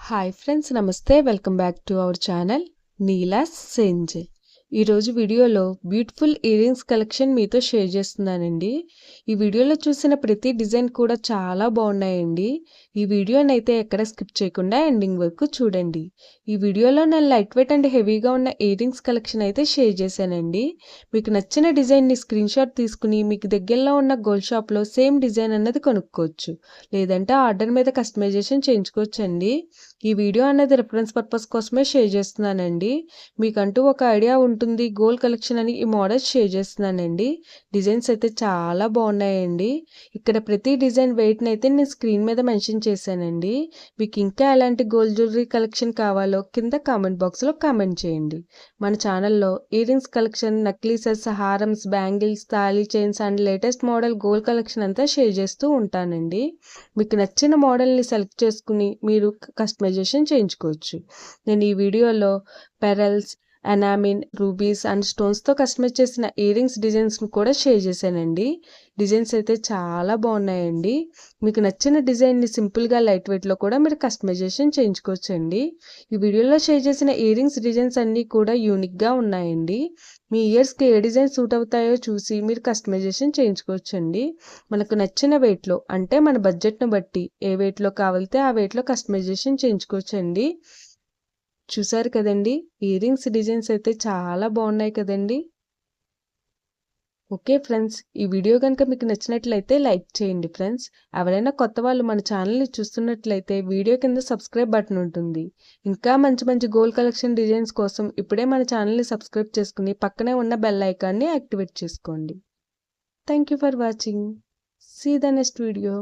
Hi friends, నమస్తే. Welcome back to our channel నీలాస్ సెంజ్. ఈరోజు వీడియోలో బ్యూటిఫుల్ ఇయర్ రింగ్స్ కలెక్షన్ మీతో షేర్ చేస్తున్నానండి. ఈ వీడియోలో చూసిన ప్రతి డిజైన్ కూడా చాలా బాగున్నాయండి. ఈ వీడియోని అయితే ఎక్కడ స్కిప్ చేయకుండా ఎండింగ్ వరకు చూడండి. ఈ వీడియోలో నేను లైట్ వెయిట్ అండ్ హెవీగా ఉన్న ఇయర్ రింగ్స్ కలెక్షన్ అయితే షేర్ చేశానండి. మీకు నచ్చిన డిజైన్ని స్క్రీన్ షాట్ తీసుకుని మీకు దగ్గరలో ఉన్న గోల్డ్ షాప్లో సేమ్ డిజైన్ అన్నది కొనుక్కోవచ్చు, లేదంటే ఆర్డర్ మీద కస్టమైజేషన్ చేయించుకోవచ్చు అండి. ఈ వీడియో అనేది రిఫరెన్స్ పర్పస్ కోసమే షేర్ చేస్తున్నానండి. మీకంటూ ఒక ఐడియా ఉంటుంది గోల్డ్ కలెక్షన్ అని ఈ మోడల్స్ షేర్ చేస్తున్నానండి. డిజైన్స్ అయితే చాలా బాగున్నాయండి. ఇక్కడ ప్రతి డిజైన్ వెయిట్ని అయితే నేను స్క్రీన్ మీద మెన్షన్ చేశానండి. మీకు ఇంకా ఎలాంటి గోల్డ్ జ్యువెలరీ కలెక్షన్ కావాలో కింద కామెంట్ బాక్స్లో కామెంట్ చేయండి. మన ఛానల్లో ఇయర్ రింగ్స్ కలెక్షన్, నక్లీసెస్, హారమ్స్, బ్యాంగిల్స్, తాళీ chains and latest model gold collection అంతా షేర్ చేస్తూ ఉంటానండి. మీకు నచ్చిన మోడల్ని సెలెక్ట్ చేసుకుని మీరు కస్టమైజేషన్ చేయించుకోవచ్చు. నేను ఈ వీడియోలో పెరల్స్, ఎనామిన్, రూబీస్ అండ్ స్టోన్స్తో కస్టమైజ్ చేసిన ఇయర్ రింగ్స్ డిజైన్స్ని కూడా షేర్ చేశానండి. డిజైన్స్ అయితే చాలా బాగున్నాయండి. మీకు నచ్చిన డిజైన్ని సింపుల్గా లైట్ వెయిట్లో కూడా మీరు కస్టమైజేషన్ చేయించుకోవచ్చు అండి. ఈ వీడియోలో షేర్ చేసిన ఇయర్ రింగ్స్ డిజైన్స్ అన్నీ కూడా యూనిక్గా ఉన్నాయండి. మీ ఇయర్స్కి ఏ డిజైన్ సూట్ అవుతాయో చూసి మీరు కస్టమైజేషన్ చేయించుకోవచ్చు అండి. మనకు నచ్చిన వెయిట్లో, అంటే మన బడ్జెట్ను బట్టి ఏ వెయిట్లో కావాలితే ఆ వెయిట్లో కస్టమైజేషన్ చేయించుకోవచ్చు అండి. చూసారు కదండి, ఇయర్ రింగ్స్ డిజైన్స్ అయితే చాలా బాగున్నాయి కదండి. ఓకే ఫ్రెండ్స్, ఈ వీడియో కనుక మీకు నచ్చినట్లయితే లైక్ చేయండి ఫ్రెండ్స్. ఎవరైనా కొత్త వాళ్ళు మన ఛానల్ని చూస్తున్నట్లయితే వీడియో కింద సబ్స్క్రైబ్ బటన్ ఉంటుంది. ఇంకా మంచి మంచి గోల్డ్ కలెక్షన్ డిజైన్స్ కోసం ఇప్పుడే మన ఛానల్ని సబ్స్క్రైబ్ చేసుకుని పక్కనే ఉన్న బెల్ ఐకాన్ని యాక్టివేట్ చేసుకోండి. Thank you for watching. See the next video.